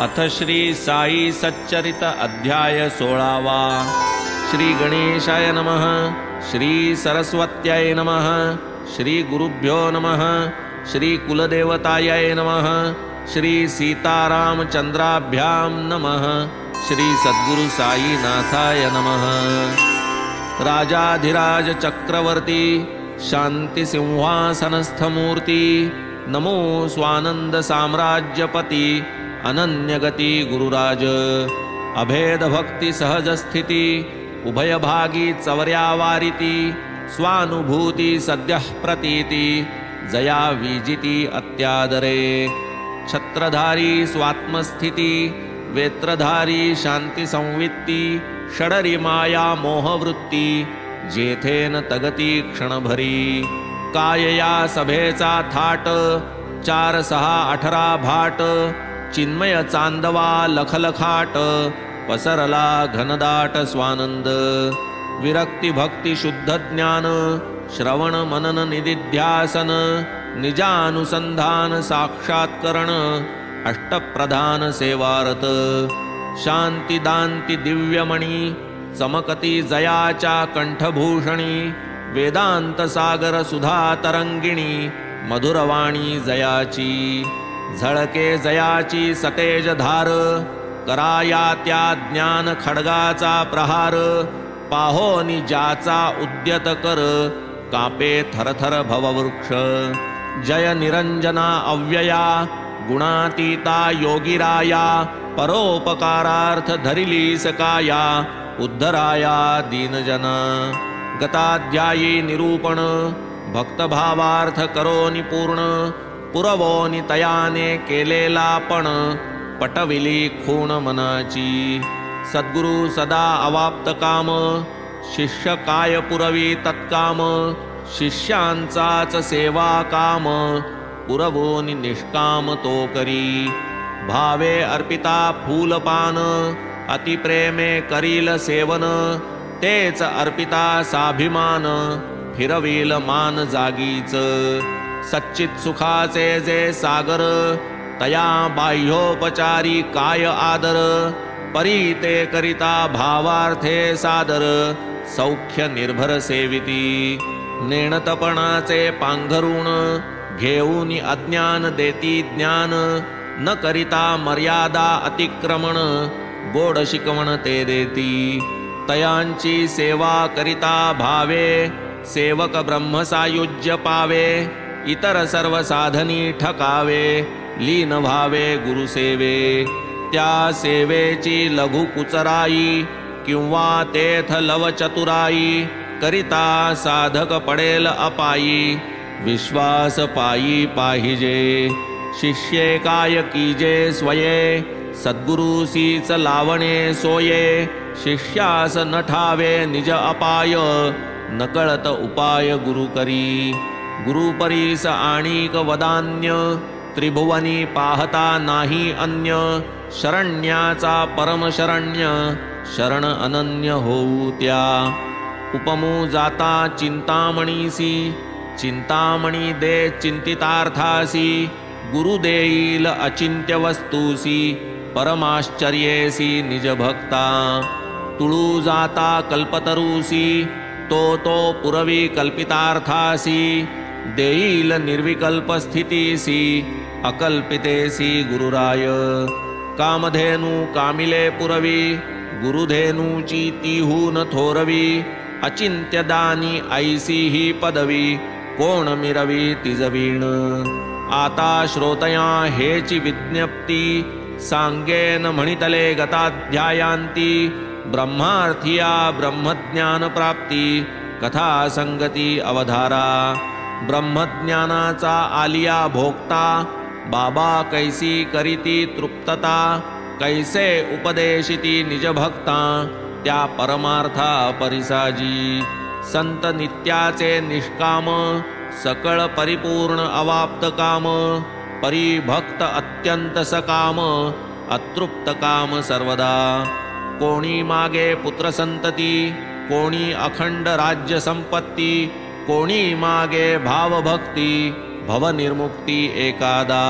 अथ श्री साई सच्चरित अध्याय 16वा। श्री गणेशाय नमः। श्री सरस्वत्याय नमः। श्री गुरुभ्यो नमः। श्री कुलदेवताय नमः। श्री सीतारामचंद्राभ्यां नमः। श्री सद्गुरु साईनाथाय नमः। राजाधिराज चक्रवर्ती शांति सिंहासनस्थमूर्ति नमो स्वानंद साम्राज्यपति अनन्यगति गुरुराज। अभेद भक्ति सहज स्थिति उभय भागी चवर्यावारिति स्वानुभूति सद्यः प्रतीति जया विजिति अत्यादरे। छत्रधारी स्वात्मस्थिति वेत्रधारी शांति संवित्ति षडरी माया मोहवृत्ती जेथेन तगती क्षणभरी। कायया सभेचा थाट 4, 6, 18 भाट चिन्मय चांदवा लखलखाट पसरला घनदाट स्वानंद। विरक्ती भक्ती शुद्ध ज्ञान श्रवण मनन निदिध्यासन निजानुसंधान साक्षात्करण अष्टप्रधान सेवारत। शांती दांती दिव्यमणी चमकती जयाच्या कंठभूषणी वेदांत सागर सुधा तरंगिणी मधुरवाणी जयाची। झळके जयाची सतेज धार कराया त्या ज्ञान खड्गाचा प्रहार। पाहोनी ज्याचा उद्यत कर कापे थरथर भववृक्ष। जय निरंजना अव्यया गुणातीता योगिराया परोपकारार्थ धरिली सकाया उद्धराया दीनजना। गताध्यायी निरूपण भक्तभावार्थ करोनी पूर्ण पुरवोनी तयाने केलेला पण पटविली खूण मनाची। सद्गुरु सदा अवाप्त काम शिष्य काय पुरवी तत्काम। शिष्यांचाच सेवा काम पुरवोनी निष्काम तो करी। भावे अर्पिता फूलपान अतिप्रेमे करील सेवन तेच अर्पिता साभिमान फिरवील मान जागीच। सच्चित सुखाचे जे सागर तया बाह्योपचारी काय आदर। परी ते करिता भावार्थे सादर सौख्य निर्भर सेविती। नेणतपणाचे पांघरुण घेऊनी अज्ञान देती ज्ञान। न करिता मर्यादा अतिक्रमण गोड शिकवण ते देती। तयांची सेवा करिता भावे सेवक ब्रह्म सायुज्य पावे। इतर सर्व साधनी ठकावे लीन व्हावे गुरुसेवे। त्या सेवेची लघु कुचराई किंवा तेथ लव चतुराई करिता साधक पडेल अपायी विश्वास पायी पाहिजे। शिष्ये काय कीजे स्वये सद्गुरुसीच लावणे सोये। शिष्यास न ठावे निज अपाय नकळत उपाय गुरु करी। गुरुपरीस आणिक वदान्य त्रिभुवनी पाहता नाही अन्य। शरण्याचा परम शरण्य शरण अनन्य होऊ त्या। उपमू जाता चिंतामणीसी चिंतामणी दे चिंतितार्थासी। गुरु देईल अचिंत्य वस्तूसी परमाश्चर्येसी निज भक्ता। तुळू जाता कल्पतरूसी तो पुरवी कल्पितार्थासी। देईल निर्विकल्प स्थितीसी अकल्पितेसी गुरुराय। कामधेनु कामिले पुरवी गुरुधेनूची तीहून थोरवी। अचिंत्यदानी ऐसी ही पदवी कोण मिरवी तिजवीण। आता श्रोतया हेची विज्ञप्ती सांगेन म्हणितले गताध्यायांती। ब्रह्मार्थिया ब्रह्मज्ञान प्राप्ती कथा संगती अवधारा। ब्रह्मज्ञानाचा आलिया भोगता बाबा कैसी करीती तृप्तता। कैसे उपदेशिती निज भक्ता त्या परमार्था परिसाजी। संत नित्याचे निष्काम सकळ परिपूर्ण अवाप्त काम। परिभक्त अत्यंत सकाम अतृप्त काम सर्वदा। कोणी मागे पुत्र संतती कोणी अखंड राज्य संपत्ती। कोणी मागे भावभक्ती भवनिर्मुक्ती एकादा।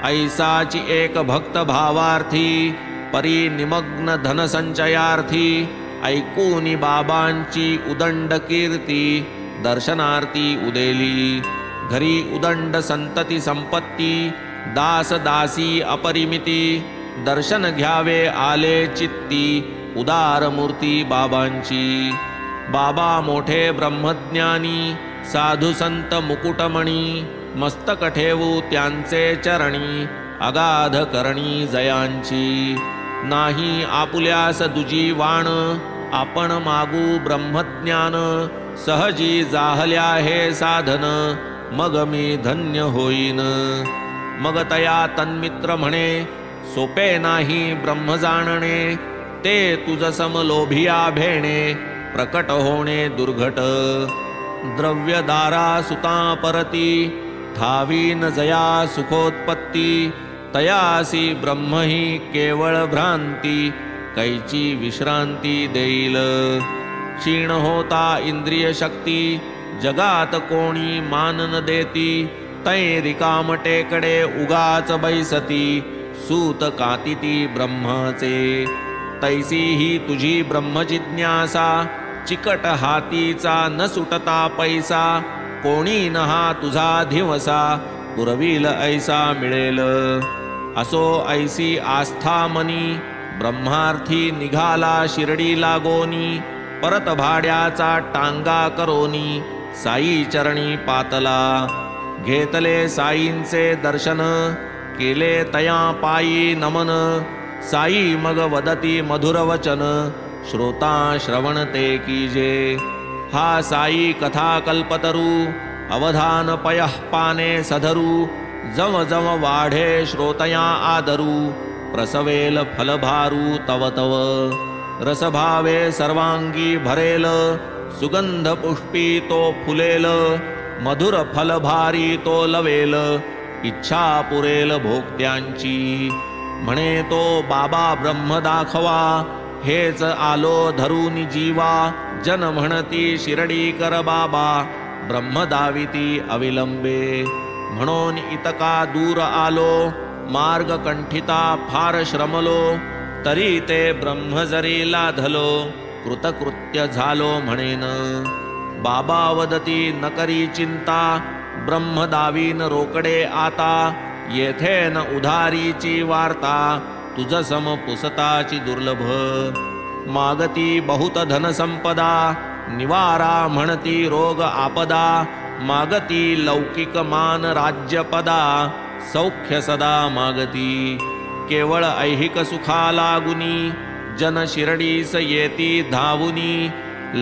ऐसाची एक भक्त भावार्थी परी निमग्न धनसंचयार्थी ऐकूनी बाबांची उदंड कीर्ती दर्शनार्थी उदेली घरी उदंड संतती संपत्ती दास दासी अपरिमिती दर्शन घ्यावे आले चित्ती उदार मूर्ती बाबांची बाबा मोठे ब्रह्मज्ञानी साधू संत मुकुटमणी मस्तक ठेवू त्यांचे चरणी अगाध करणी जयांची नाही आपुल्यास दुजी वाण आपण मागू ब्रह्मज्ञान सहजी जाहल्या हे साधन मग मी धन्य होईन मग तया तन्मित्र म्हणे सोपे नाही ब्रह्म जाणणे ते तुझ समलोभिया भेणे प्रकट होणे दुर्घट द्रव्यदारा सुता परती ठावीन जया सुखोत्पत्ती तयासी ब्रह्म ही केवळ भ्रांती कैची विश्रांती देईल क्षीण होता इंद्रिय शक्ती जगात कोणी मान न देती तै रिकामटेकडे उगाच बैसती सूत कातिती ब्रह्माचे तैसी ही तुझी ब्रह्मजिज्ञासा चिकट हातीचा न सुटता पैसा कोणी न हा तुझा दिवसा पुरविल ऐसा मिळेल असो ऐसी आस्था मनी ब्रह्मार्थी निघाला शिर्डी लागोनी परत भाड्याचा टांगा करोनी साई चरणी पातला घेतले साईंचे दर्शन केले तया पायी नमन साई मग वदती मधुर वचन श्रोता श्रवणते कीजे हा साई कथा कल्पतरू अवधान पयः पाने सधरू जव जव वाढे श्रोतया आदरू प्रसवेल फलभारू तव तव रसभावे सर्वांगी भरेल सुगंध पुष्पी तो फुलेल मधुर फलभारी तो लवेल इच्छा पुरेल भोक्त्यांची म्हणे तो बाबा ब्रह्म दाखवा हेच आलो धरून जीवा जन म्हणती शिर्डी कर बाबा ब्रह्म दाविती अविलंबे म्हणून इतका दूर आलो मार्ग कंठिता फार श्रमलो तरी ते ब्रह्म जरी लाधलो कृतकृत्य झालो म्हणेन बाबा वदती न करी चिंता ब्रह्म दावीन रोकडे आता येथे न उधारीची वार्ता तुझ सम पुसताची दुर्लभ मागती बहुत धन संपदा निवारा म्हणती रोग आपदा मागती लौकिक मान राज्यपदा सौख्य सदा मागती केवळ ऐहिक सुखा लागुनी जन शिर्डीस येती धावुनी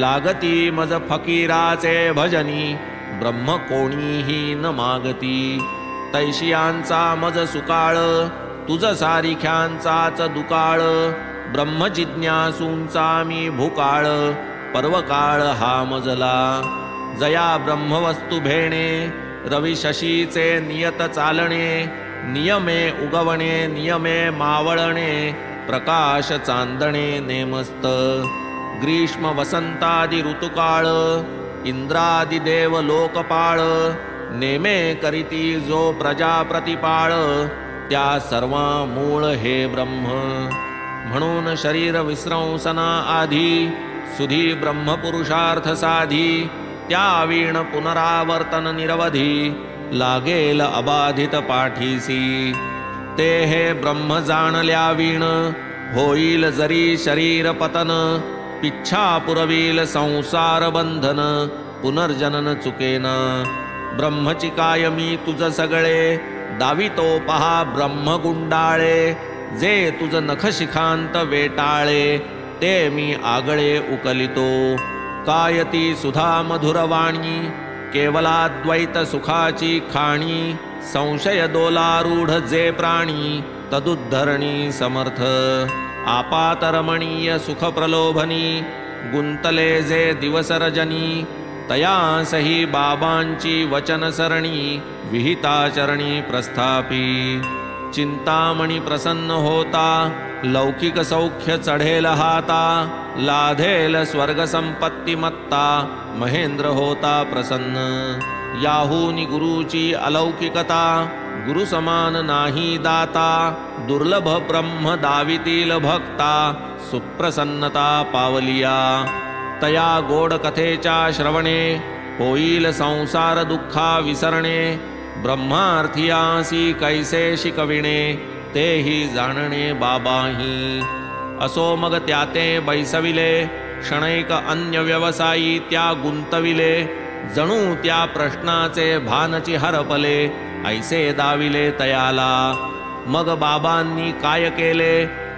लागती मज फकीराचे भजनी ब्रह्म कोणीही न मागती तैशियांचा मज सुकाळ तुझ सारिख्यांचाच दुकाळ ब्रह्म जिज्ञासूंचा मी भूकाळ पर्वकाळ हा मजला जया ब्रह्मवस्तू भेणे रवी शशीचे नियत चालणे नियमे उगवणे नियमे मावळणे प्रकाश चांदणे नेमस्त ग्रीष्म वसंतादि ऋतुकाळ इंद्रादि देव लोकपाळ नेमे करीती जो प्रजाप्रतिपाळ त्या सर्वा मूळ हे ब्रह्म म्हणून शरीर विस्रंसना आधी सुधी ब्रह्मपुरुषार्थ साधी त्या वीण पुनरावर्तन निरवधी लागेल अबाधित पाठीसी ते हे ब्रह्म जाणल्या वीण होईल जरी शरीर पतन पिच्छा पुरवील संसार बंधन पुनर्जनन चुकेना ब्रह्मची काय मी तुझ सगळे दावितो पहा ब्रह्म गुंडाळे जे तुझ नख शिखांत वेटाळे ते मी आगळे उकलितो काय ती सुधा मधुरवाणी केवलाद्वैत सुखाची खाणी संशय दोलारूढ जे प्राणी तदुद्धरणी समर्थ आपातरमणीय सुख प्रलोभनी गुंतले जे दिवस रजनी तयासही बाबांची वचन सरणी विहिताचरणी प्रस्थापी चिंतामणी प्रसन्न होता लौकिक सौख्य चढेल हाता लाधेल स्वर्ग संपत्ती मत्ता महेंद्र होता प्रसन्न याहूनी गुरुची अलौकिकता गुरु समान नाही दाता, दुर्लभ ब्रह्म दावितील भक्ता, सुप्रसन्नता पावलिया. तया गोड कथेच्या श्रवणे, होईल संसार दुःखा विसरणे. ब्रह्मार्थियासी कैसे शिकविणे, तेही जाणणे बाबाही. असो मग त्याते बैसविले, क्षणैक अन्य व्यवसायी त्या गुंतविले. जणू त्या प्रश्नाचे भानची हरपले, ऐसे दाविले तयाला. मग बाबांनी काय केले,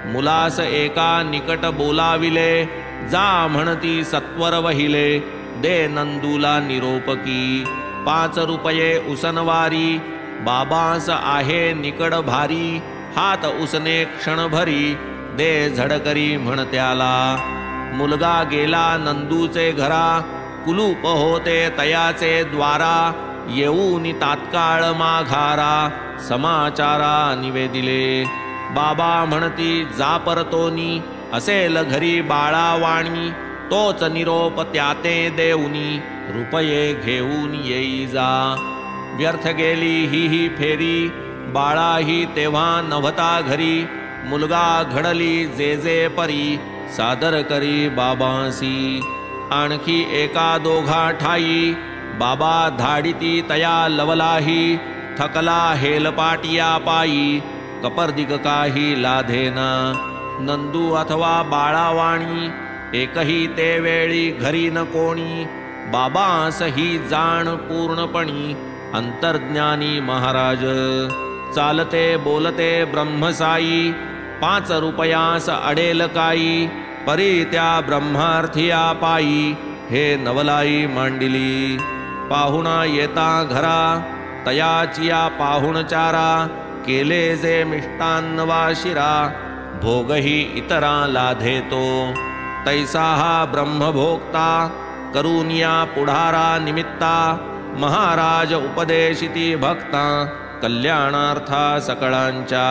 मुलास एका निकट बोलाविले. जा म्हणती सत्वर वहिले, दे नंदूला निरोपकी. 5 रुपये उसनवारी, बाबास आहे निकड भारी. हात उसने क्षणभरी, दे झडकरी म्हणत्याला. मुलगा गेला नंदूचे घरा, कुलूप होते तयाचे द्वारा. येऊनी तात्काळ माघारा, समाचारा निवेदिले. बाबा म्हणती जा परतोनी, असेल घरी बाळावाणी. तोच निरोप त्याते देऊनी, रुपये घेऊन येई जा. व्यर्थ गेली ही फेरी, बाळाही तेव्हा नव्हता घरी. मुलगा घडली जे जे परी, सादर करी बाबांसी. आणखी एका दोघा ठाई, बाबा धाडिती तया लवलाही. थकला हेलपाटिया पायी, कपर्दिक काही लाधेना. नंदू अथवा बाळावाणी, एकही ते वेळी घरी न कोणी. बाबास ही जाण पूर्णपणी, अंतर्ज्ञानी महाराज. चालते बोलते ब्रह्मसाई, 5 रुपयास अडेल काई. परी त्या ब्रह्मार्थिया पायी, हे नवलाई मांडिली. पाहुणा येता घरा, तयाचिया पाहुणचारा. केले जे मिष्टान्न वा शिरा, भोगही इतरा लाधेतो. तैसा हा ब्रह्मभोक्ता, करुनिया पुढारा निमित्ता. महाराज उपदेशिती भक्ता, कल्याणार्था सकळांच्या.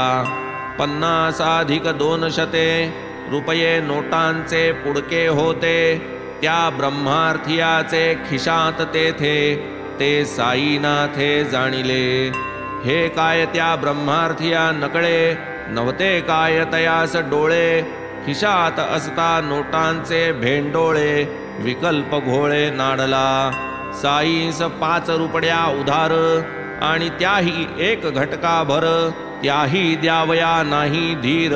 50 रुपये नोटांचे पुडके होते. त्या ब्रह्मार्थियाचे खिशात तेथे, ते साईनाथे जाणिले. हे काय त्या ब्रह्मार्थिया नकळे, नव्हते काय तयास डोळे. खिशात असता नोटांचे भेंडोळे, विकल्प घोळे नाडला. साईस 5 रुपया उधार, आणि त्याही 1 घटका भर. त्याही द्यावया नाही धीर,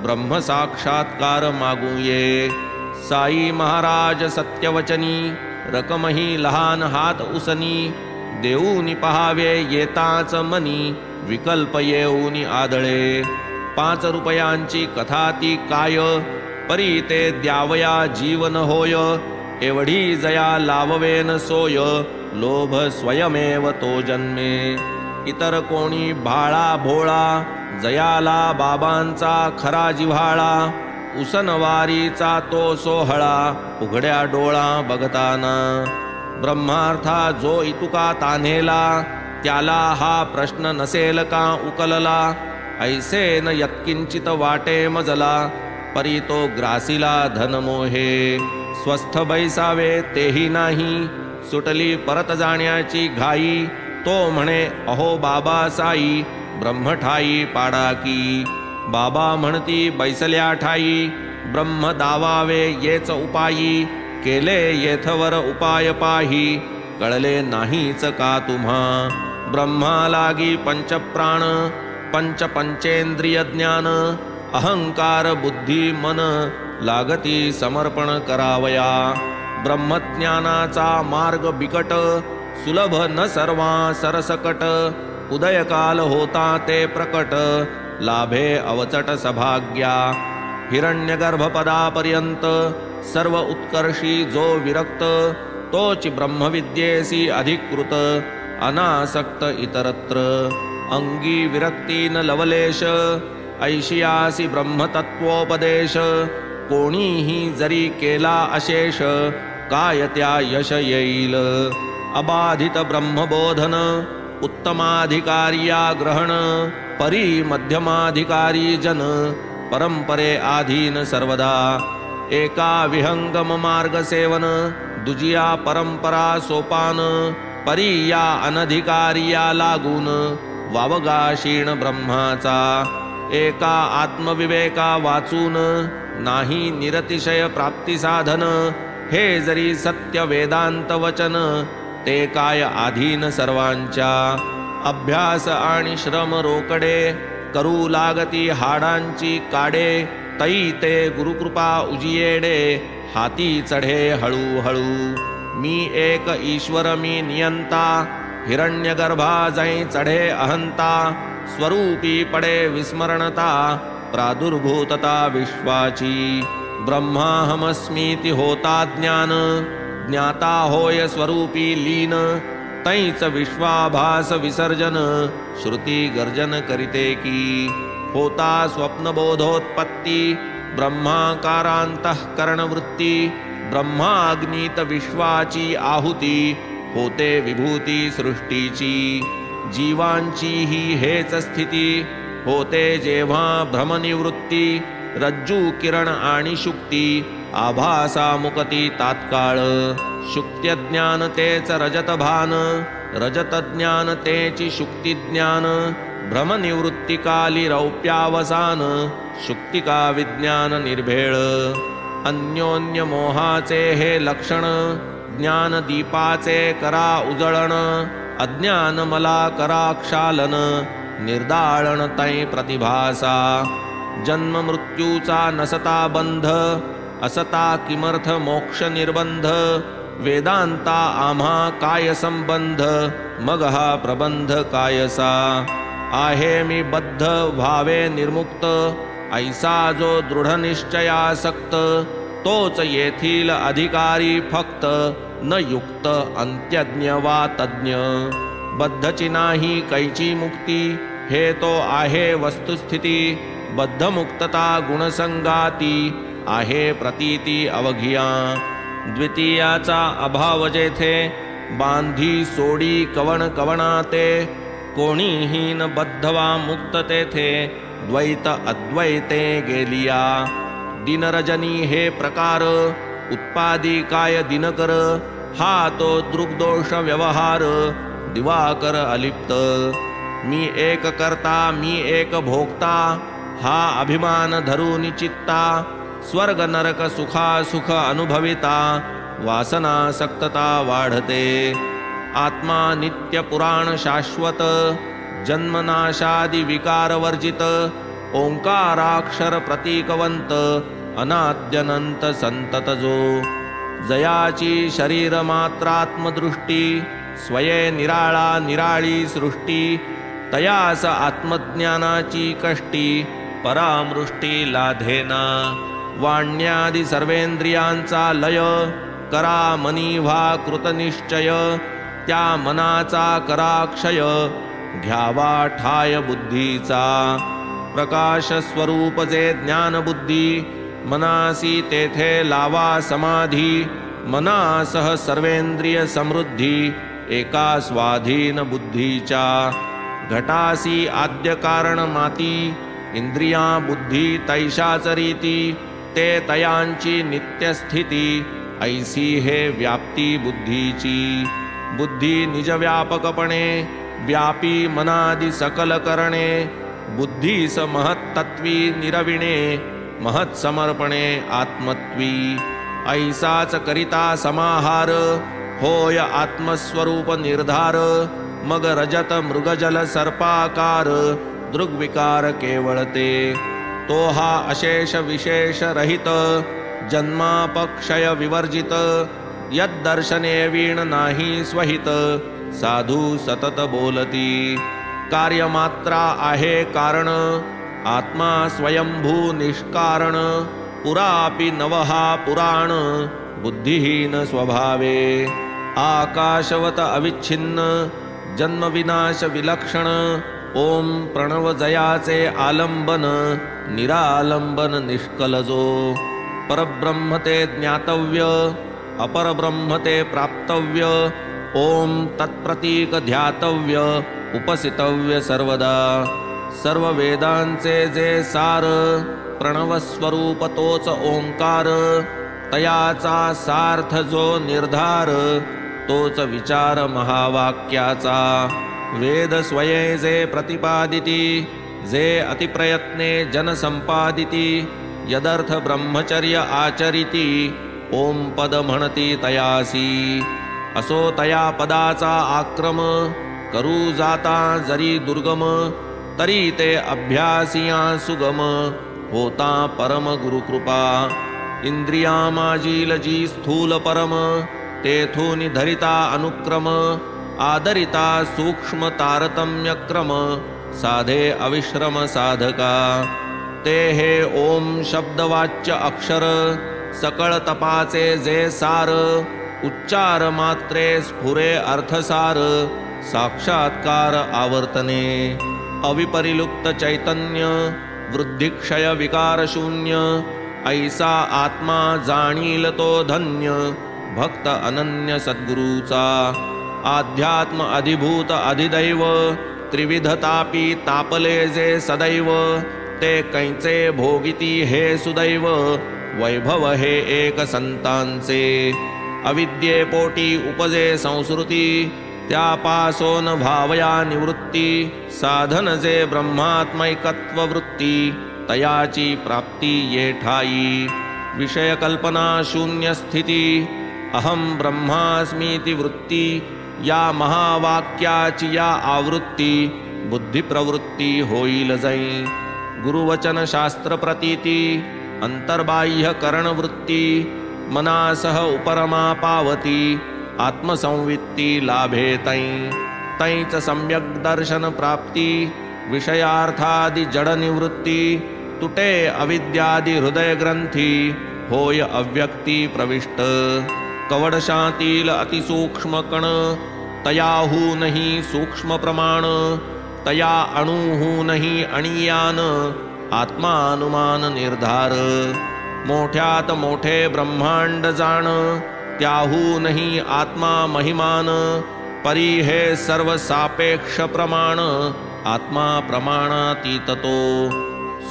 ब्रह्म साक्षात्कार मागूये. साई महाराज सत्यवचनी, रकमही लहान हात उसनी. देऊनी पहावे येताच मनी, विकल्प येऊनी आदळे. 5 रुपयांची कथा ती काय, परी ते द्यावया जीवन होय. एवढी जया लाववेन सोय, लोभ स्वयमेव तो जन्मे. इतर कोणी भाळा भोळा, जयाला बाबांचा खरा जिव्हाळा. उसनवारीचा तो सोहळा, उघड्या डोळा बघताना. ब्रह्मार्था जो इतुका तान्हेला, त्याला हा प्रश्न नसेल का उकलला. ऐसे न यत्किंचित वाटे मजला, परी तो ग्रासीला धनमोहे. स्वस्थ बैसावे तेही नाही, सुटली परत जाण्याची घाई. तो म्हणे अहो बाबा साई, ब्रह्मठाई पाडा की. बाबा म्हणती बैसल्या ठाई, ब्रह्म दावावे येच उपायी. केले येथवर उपाय पाही, कळले नाहीच का तुम्हा. ब्रह्मा लागी पंचप्राण, पंचेंद्रिय ज्ञान. अहंकार बुद्धी मन, लागती समर्पण करावया. ब्रह्मज्ञानाचा मार्ग बिकट, सुलभ न सर्वा सरसकट. उदयकाल होता ते प्रकट, लाभे अवचट सभाग्या. हिरण्यगर्भपदापर्यंत सर्व उत्कर्षी जो विरक्त. तोच ब्रह्मविद्येसी अधिकृत, अनासक्त इतरत्र. अंगी विरक्ती न लवलेश, ऐशियासी ब्रह्मतत्वोपदेश. कोणीही जरी केला अशेष, काय त्या यश येईल. अबाधित ब्रह्मबोधन, उत्तमाधिकारिया ग्रहण. परी मध्यमाधिकारी जन, परंपरे आधीन सर्वदा. एका विहंगम मार्ग सेवन, दुजिया परंपरा सोपान. परी या अनधिकारिया लागून, वावगाशीण ब्रह्माचा. एका आत्मविवेका वाचून नाही निरतिशय प्राप्ती साधन. हे जरी सत्य वेदांत वचन ते काय आधीन सर्वांच्या. अभ्यास आणि श्रम रोकडे करू लागती हाडांची काडे. तै ते गुरुकृपा उजियेडे हाती चढे हळूहळू. मी एक ईश्वर मी नियंता हिरण्यगर्भा जै चढे अहंता. स्वरूपी पडे विस्मरणता प्रादुर्भूतता विश्वाची. ब्रह्माहमस्मीति होता ज्ञान ज्ञाता होय स्वरूपी लीन. तैच विश्वाभास विसर्जन श्रुती गर्जन करिते की. होता स्वप्नबोधोत्पत्ती ब्रह्माकारांतःकरणवृत्ती. ब्रह्माग्नीत विश्वाची आहुती होते विभूती सृष्टीची. जीवांची ही हेच स्थिती होते जेव्हा भ्रमनिवृत्ती. रज्जू किरण आणि शुक्ती आभासा मुक्ती तात्काळ. शुक्त्यज्ञान तेच रजत भान रजत ज्ञान तेची शुक्ती ज्ञान. भ्रमनिवृत्तिकाली रौप्यावसान शुक्तिका विज्ञान निर्भेळ. अन्योन्य मोहाचे हे लक्षण ज्ञान दीपाचे करा उजळण. अज्ञान मला करा क्षालन निर्दाळण तै प्रतिभासा. जन्म मृत्यूचा नसता बंध असता किमर्थ मोक्ष निर्बंध. वेदांता आम्हा काय संबंध मग हा प्रबंध कायसा. आहे मी बद्ध व्हावे निर्मुक्त ऐसा जो दृढ निश्चयासक्त. तोच येथील अधिकारी फक्त न युक्त अंत्यज्ञ वा तज्ञ. बद्धची नाही कैची मुक्ती हे तो आहे वस्तुस्थिती. बद्धमुक्तता गुणसंगाती आहे प्रतीती अवघिया. द्वितीयाचा अभाव जेथे बांधी सोडी कवण कवणाते. कोणीही न बद्धवा मुक्त तेथे द्वैत अद्वैते गेलिया. दिनरजनी हे प्रकार उत्पादी काय दिनकर. हा तो दृग्दोष व्यवहार दिवाकर अलिप्त. मी एक करता मी एक भोगता हा अभिमान धरून चित्ता. स्वर्ग नरक सुखा सुख अनुभविता वासनासक्तता वाढते. आत्मा नित्य पुराण शाश्वत जन्मनाशादि विकार वर्जित. ओंकाराक्षर प्रतीकवंत अनाद्यनंत संतत जो. जयाची शरीर मात्रात्मदृष्टी स्वये निराळा निराळी सृष्टी. तयास आत्मज्ञानाची कष्टी परामृष्टी लाधेना. वाण्यादि सर्वेंद्रियांचा लय करा मनी व्हा कृतनिश्चय. त्या मनाचा करा क्षय घ्यावा ठाय बुद्धीचा. प्रकाश स्वरूप जे ज्ञान बुद्धी मनासी तेथे लावा समाधी. मनासह सर्वेंद्रिय समृद्धी एका स्वाधीन बुद्धीच्या. घटासी आद्य कारण माती इंद्रिया बुद्धी तैशाच रीती. ते तयांची नित्यस्थिती ऐसी हे व्याप्ती बुद्धीची. बुद्धी निजव्यापकपणे व्यापी मनादि सकल करणे. बुद्धीस महत्तत्वी निरविणे महत्समर्पणे आत्मत्वी. ऐसाच करिता समाहार होय आत्मस्वरूप निर्धार. मग रजत मृगजल सर्पाकार दृग्विकार केवळते. तो हा अशेष विशेष रहित जन्मापक्षय विवर्जित. यद्दर्शने वीण नाही स्वहित साधू सतत बोलती. कार्यमात्रा आहे कारण आत्मा स्वयंभू निष्कारण. पुरापि नवहा पुराण बुद्धिहीन स्वभावे. आकाशवत अविच्छिन्न जन्मविनाश विलक्षण. ओम प्रणव जयाचे आलंबन निरालंबन निष्कलजो. परब्रह्म ते ज्ञातव्य अपरब्रह्म ते प्राप्तव्य. ओम तत्प्रतीक ध्यातव्य उपसितव्य सर्वदा. सर्व वेदांचे जे सार प्रणवस्वरूप तोच ओंकार. तयाचा सार्थ जो निर्धार तोच विचार महावाक्याचा. वेद स्वये जे प्रतिपादिती जे अतिप्रयत्ने जन संपादिती यदर्थ ब्रह्मचर्य आचरिती ओम पद म्हणती तयासी असो तया पदाचा आक्रम करू जाता जरी दुर्गम तरी ते अभ्यासिया सुगम होता परम गुरुकृपा इंद्रिया माजील जी स्थूल परम तेथून धरिता अनुक्रम आदरिता सूक्ष्म तारतम्य क्रम साधे अविश्रम साधका ते हे ओम शब्दवाच्य अक्षर सकळ तपाचे जे सार उच्चार मात्रे स्फुरे अर्थसार साक्षात्कार आवर्तने अविपरिलुप्त चैतन्य वृद्धिक्षय विकार शून्य ऐसा आत्मा जाणील तो धन्य भक्त अनन्य सद्गुरूचा आध्यात्म अधिभूत अधिदैव त्रिविधतापी तापले जे सदैव ते कैचे भोगिती हे सुदैव वैभव हे एक संतांचे अविद्येपोटी उपजे संस्कृती त्यापासोन भावया निवृत्ती साधन जे ब्रह्मात्मैकत्व वृत्ती तयाची प्राप्ती ये ठाई विषय कल्पना शून्य स्थिती अहम ब्रह्मास्मीति वृत्ती या महावाक्याची या आवृत्ती बुद्धी प्रवृत्ती होईल जै गुरुवचन शास्त्र प्रतीती अंतर्बाह्य करण वृत्ती मनासह उपरमा पावती आत्मसंवित्ती लाभे तैच सम्यक दर्शन प्राप्ती विषयार्थादि जड निवृत्ती तुटे अविद्यादि हृदय ग्रंथी होय अव्यक्ती प्रविष्ट कवड शांतील अतिसूक्ष्म कण तयाहू नहीं सूक्ष्म प्रमाण तया अणुहू नहीं अणियान आत्मानुमान निर्धार मोठ्यात मोठे ब्रह्मांड जाण त्याहू नहीं आत्मा महिमान परी हे सर्व सापेक्ष प्रमाण आत्मा प्रमाणातीत तो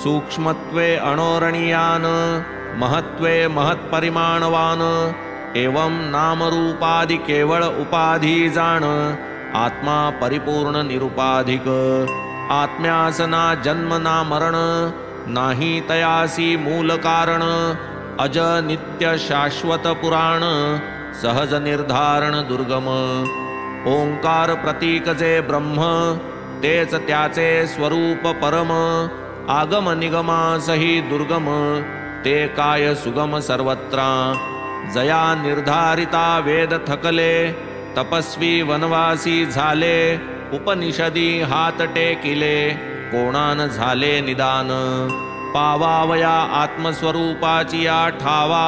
सूक्ष्मत्वे अणोरणीयान महत्वे महत्परिमाणवान एवं नामरूपादि केवळ उपाधी जाण आत्मा परिपूर्ण निरुपाधिक आत्म्यासना जन्म ना मरण नाही तयासी मूल कारण अज नित्य शाश्वत पुराण सहज निर्धारण दुर्गम ओंकार प्रतीक जे ब्रह्म तेच त्याचे स्वरूप परम आगम निगमासही दुर्गम ते काय सुगम सर्वत्र जया निर्धारिता वेद थकले तपस्वी वनवासी झाले उपनिषदी हात टेकिले कोणान झाले निदान पावावया आत्मस्वरूपाची या ठावा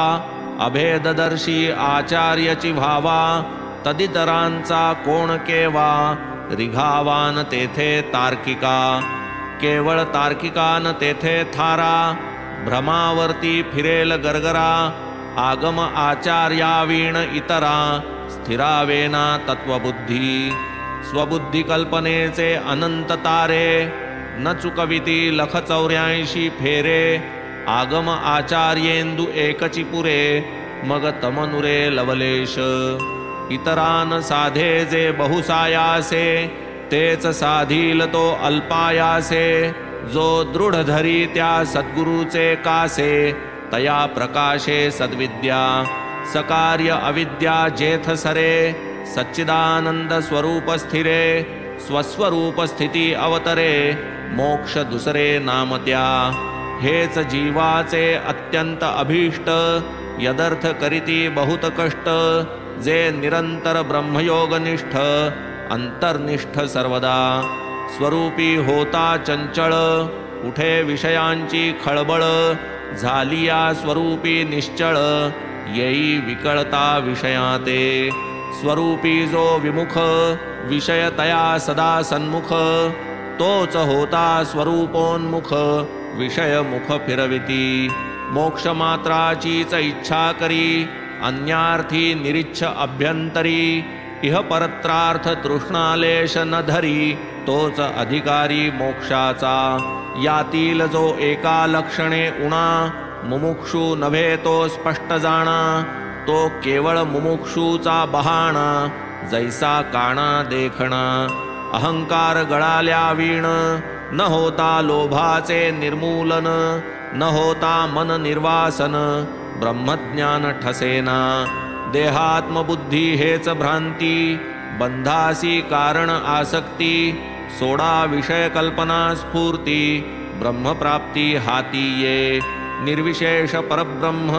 अभेददर्शी आचार्याची भावा तदितरांचा कोण केवा रिघावान तेथे तार्किका केवळ तार्किकान तेथे थारा भ्रमावर्ती फिरेल गरगरा आगम आचार्यावीण इतरा स्थिरावेना तत्वबुद्धी स्वबुद्धी कल्पनेचे अनंत तारे न चुकविती लख 84 फेरे आगम आचार्येंदु एकची पुरे मग तमनुरे लवलेश इतरान साधे जे बहुसायासे तेच साधील तो अल्पायासे जो दृढ धरी त्या सद्गुरूचे कासे तया प्रकाशे सद्विद्या सकार्य अविद्या जेथ सरे सच्चिदानंद स्वरूप स्थिरे स्वस्वरूप स्थिती अवतरे मोक्ष दुसरे नाम त्या हेच जीवाचे अत्यंत अभीष्ट यदर्थ करीती बहुत कष्ट जे निरंतर ब्रह्मयोगनिष्ठ अंतर्निष्ठ सर्वदा स्वरूपी होता चंचळ उठे विषयांची खळबळ झालिया स्वरूपी निश्चळ येई विकळता विषयाते स्वरूपी जो विमुख विषय तया सदा सन्मुख तोच होता स्वरूपोन्मुख विषय मुख फिरविती मोक्ष मात्राचीच इच्छा करी अन्यार्थी निरीच्छ अभ्यंतरी इह परत्रार्थ तृष्णालेश न धरी तोच अधिकारी मोक्षाचा यातील जो एका लक्षणे उणा मुमुक्षु नव्हे तो स्पष्ट जाणा तो केवळ मुमुक्षूचा बहाणा जैसा काणा देखणा अहंकार गळाल्या वीण, न होता लोभाचे निर्मूलन, न होता मन निर्वासन, ब्रह्मज्ञान ठसेना. देहात्मबुद्धी हेच भ्रांती, बंधासी कारण आसक्ती, सोडा विषय कल्पना स्फूर्ती, ब्रह्मप्राप्ती हाती ये. निर्विशेष परब्रह्म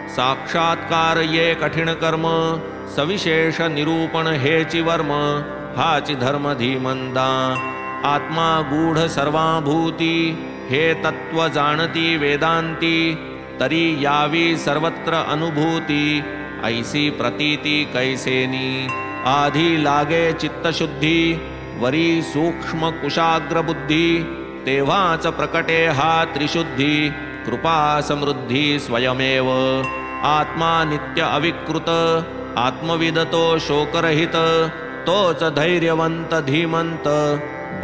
साक्षात्कार ये कठीण कर्म, सविशेष निरूपण हेची वर्म, हाची धर्म धीमंदा. आत्मा गूढ सर्वाभूती, हे तत्व जाणती वेदांती, तरी यावी सर्वत्र अनुभूती, ऐसी प्रतीती कैसेनी. आधी लागे चित्तशुद्धी, वरी सूक्ष्म कुशाग्र बुद्धी, तेव्हाच प्रकटे हा त्रिशुद्धी, कृपा समृद्धी स्वयमेव. आत्मा नित्य अविकृत, आत्मविदतो शोकरहित, तोच धैर्यवंत धीमंत,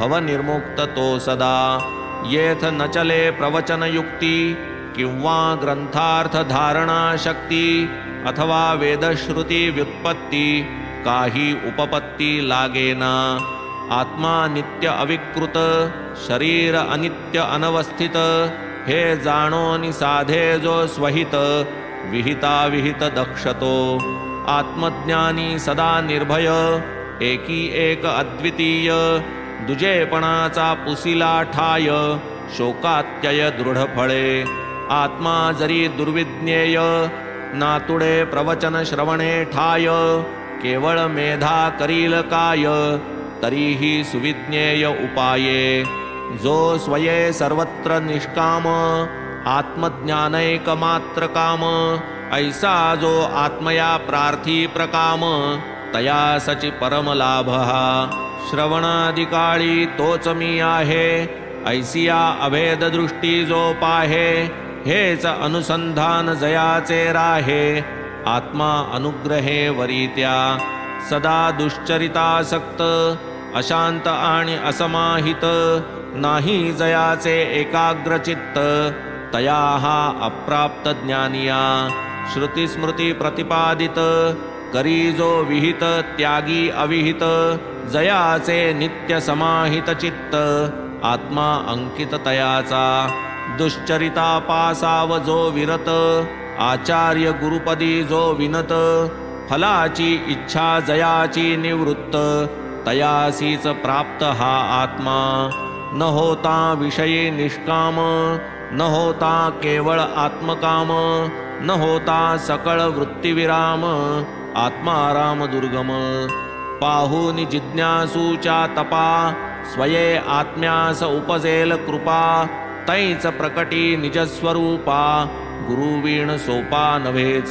भवनिर्मुक्त तो सदा. येथ न चले प्रवचन युक्ती, किंवा ग्रंथार्थ धारणा शक्ती, अथवा वेदश्रुती व्युत्पत्ती, काही उपपत्ती लागेना. आत्मा नित्य अविकृत, शरीर अनित्य अनवस्थित, हे जाणोनि साधे जो स्वहित, विहिता विहित दक्षतो. आत्मज्ञानी सदा निर्भय, एकी एक अद्वितीय, दुजेपणाचा पुसिला ठाय, शोकात्यय दृढ फळे. आत्मा जरी दुर्विज्ञेय, नातुडे प्रवचन श्रवणे ठाय, केवळ मेधा करील काय, तरीही सुविज्ञेय उपाये. जो स्वये सर्वत्र निष्काम, आत्मज्ञानैकमात्र काम, ऐसा जो आत्मया प्रार्थी प्रकाम, तया सची परमलाभः. श्रवणादिकाळी तोच मी आहे, ऐसिया अभेद दृष्टी जो पाहे, हेच अनुसंधान जयाचे राहे. आत्मा अनुग्रहे वरित्या, सदा दुश्चरितासक्त, अशांत आणि असमाहित, नाही जयाचे एकाग्रचित्त, तया हा अप्राप्त ज्ञानिया. श्रुती स्मृती प्रतिपादित, करी जो विहित त्यागी अविहित, जयाचे नित्य समाहित चित्त, आत्मा अंकित तयाचा. दुश्चरिता पासाव जो विरत, आचार्य गुरुपदी जो विनत, फलाची इच्छा जयाची निवृत्त, तयासीच प्राप्त हा आत्मा. न होता विषयी निष्काम, न होता केवळ आत्मकाम, न होता सकळ वृत्तिविराम, आत्माराम दुर्गम. पाहुनी जिज्ञासूच्या तपा, स्वये आत्म्यास उपजेल कृपा, तैच प्रकटी निजस्वरूपा, गुरुवीण सोपा नव्हेच.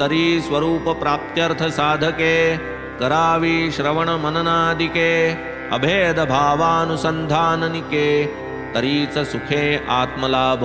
तरी स्वरूप प्राप्त्यर्थ साधके, करावी श्रवण मननादिके, अभेद भावानुसंधाननिके, तरीच सुखे आत्मलाभ.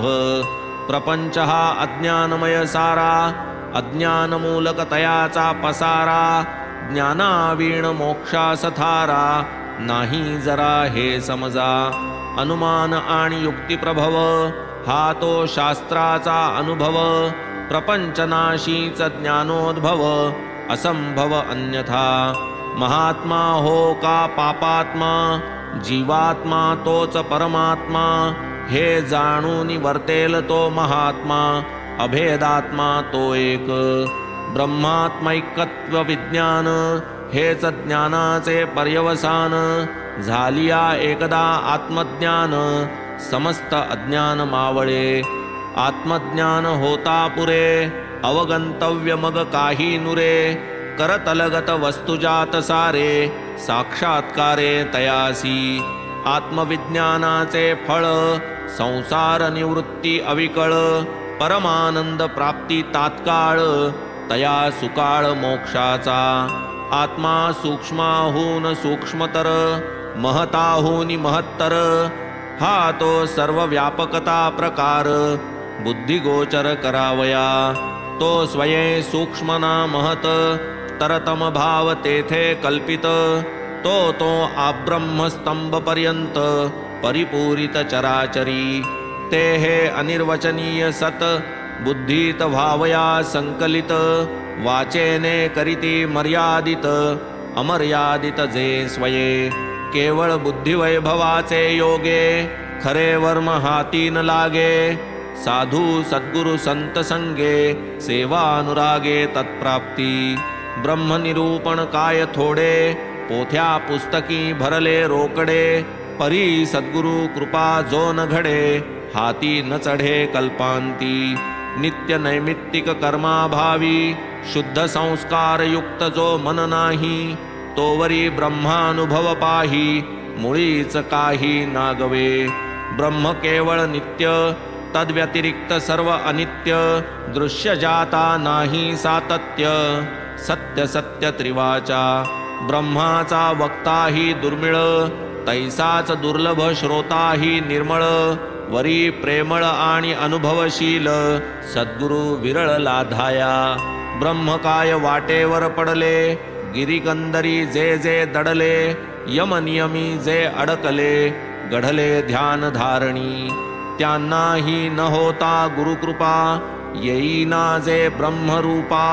प्रपंच हा अज्ञानमय सारा, अज्ञानमूलक तयाचा पसारा, ज्ञानावीण मोक्षास थारा, नाही जरा हे समजा. अनुमान आणि युक्तिप्रभव, हा तो शास्त्राचा अनुभव, प्रपंचनाशीच ज्ञानोद्भव, असंभव अन्यथा. महात्मा हो का पापात्मा, जीवात्मा तोच परमात्मा, हे जाणून वर्तेल तो महात्मा, अभेदात्मा तो एक. ब्रह्मात्मैकत्व विज्ञान, हेच ज्ञानाचे पर्यवसान, झालिया एकदा आत्मज्ञान, समस्त अज्ञान मावळे. आत्मज्ञान होता पुरे, अवगंतव्य मग काही नुरे, करतलगत वस्तुजात सारे, साक्षात्कारे तयासी. आत्मविज्ञानाचे फळ, संसार निवृत्ती अविकळ, परमानंद प्राप्ती तात्काळ, तया सुकाळ मोक्षाचा. आत्मा सूक्ष्माहून सूक्ष्मतर, महताहून महत्तर, हा तो सर्व व्यापकता प्रकार, बुद्धिगोचर करावया. तो स्वये सूक्ष्मना महत, तरतम भाव तेथे कल्पित, तो आब्रह्मस्तंभ पर्यंत, परिपूरित चराचरी. ते हे अनिर्वचनीय सत, बुद्धीत भावया संकलित, वाचेने करीती मर्यादित, अमर्यादित जे स्वये. केवळ बुद्धिवैभवाचे योगे खरे वर्म हाती न लागे साधू सद्गुरु संत संगे सेवा अनुरागे तत्प्राप्ती ब्रह्मनिरूपण काय थोडे पोथ्या पुस्तकी भरले रोकडे परी सद्गुरु कृपा जो न घडे हाती न चढे कल्पांती नित्य नैमित्तिक कर्माभावी शुद्ध संस्कार युक्त जो मन नाही तोवरी ब्रह्मानुभव पाही मुळीच काही नागवे ब्रह्म केवळ नित्य तद्व्यतिरिक्त सर्व अनित्य दृश्य जाता नाही सातत्य सत्य सत्य त्रिवाचा ब्रह्माचा वक्ताही दुर्मिळ तैसाच दुर्लभ श्रोताही निर्मळ वरी प्रेमळ आणि अनुभवशील सद्गुरु विरळ लाधाया ब्रह्म काय वाटेवर पडले गिरिकंदरी जे जे दडले यमनियमी जे अडकले गढले ध्यान धारणी त्यांनाही न होता गुरुकृपा येईना जे ब्रह्मरूपा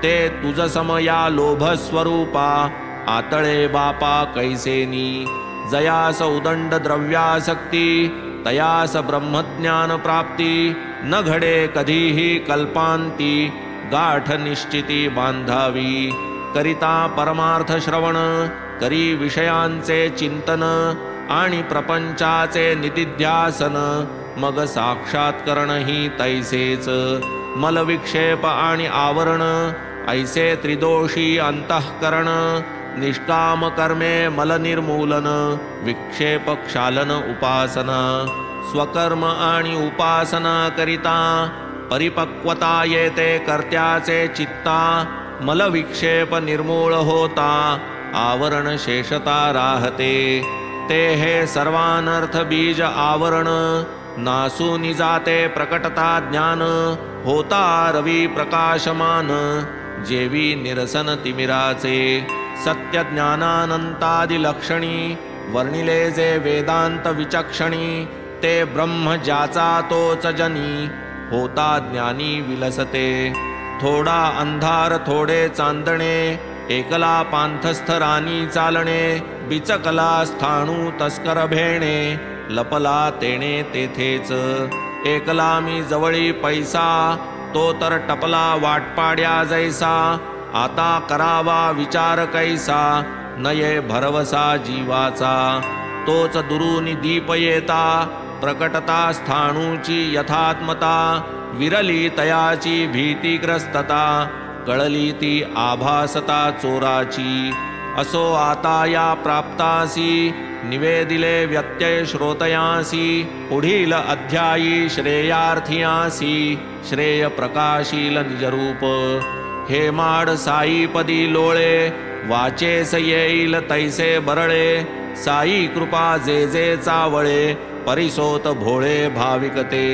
ते तुझ समया लोभ स्वरूपा आतळे बापा कैसेनी जयास उदंड द्रव्यासक्ती तयास ब्रह्मज्ञान प्राप्ती न घडे कधीही कल्पांती गाठ निश्चिती बांधावी करिता परमार्थ श्रवण करी विषयांचे चिंतन आणि प्रपंचाचे निदिध्यासन मग साक्षात्करण ही तैसेच मलविक्षेप आणि आवरण ऐसे त्रिदोषी अंतःकरण निष्काम कर्मे मलनिर्मूलन विक्षेप क्षालन उपासना स्वकर्म आणि उपासना करिता परिपक्वता येते कर्त्याचे चित्ता मलविक्षेप निर्मूळ होता आवरण शेषता राहते ते हे सर्वानर्थ बीज आवरण नासूनि जाते प्रकटता ज्ञान होता रवी प्रकाशमान जेवी निरसन तिमिराचे सत्य ज्ञानानंतादि लक्षणी वर्णिले जे वेदांत विचक्षणी ते ब्रह्म ज्याचा तोच जनी होता ज्ञानी विलसते थोडा अंधार थोडे चांदणे एकला पांथस्थ रानी चालणे बिचकला स्थाणू तस्कर भेणे लपला तेणे तेथेच एकला मी जवळी पैसा तो तर टपला वाटपाड्या जैसा आता करावा विचार कैसा नये भरवसा जीवाचा तोच दुरुनी दीप येता प्रकटता स्थाणूची यथात्मता विरली तयाची भीतीग्रस्तता कळली ती आभासता चोराची असो आता या प्राप्तासी निवेदिले व्यत्यय श्रोतयासी पुढील अध्यायी श्रेयार्थियासी श्रेय प्रकाशील निजरूप हे माड साईपदी लोळे वाचेस येईल तैसे बरळे साई कृपा जे जे चावळे परिसोत भोळे भाविकते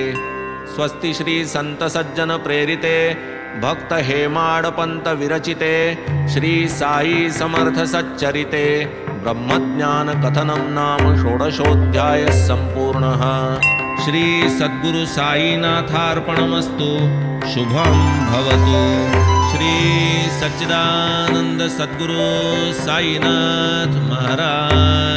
स्वस्ति श्री संत सज्जन प्रेरिते भक्त हेमाड पंत विरचिते श्री साई समर्थ सच्चरिते ब्रह्मज्ञान कथनम नाम षोडशोऽध्याय संपूर्णः श्री सद्गुरु साईनाथार्पणमस्तु शुभं भवतु श्री सच्चिदानंद सद्गुरु साईनाथ महाराज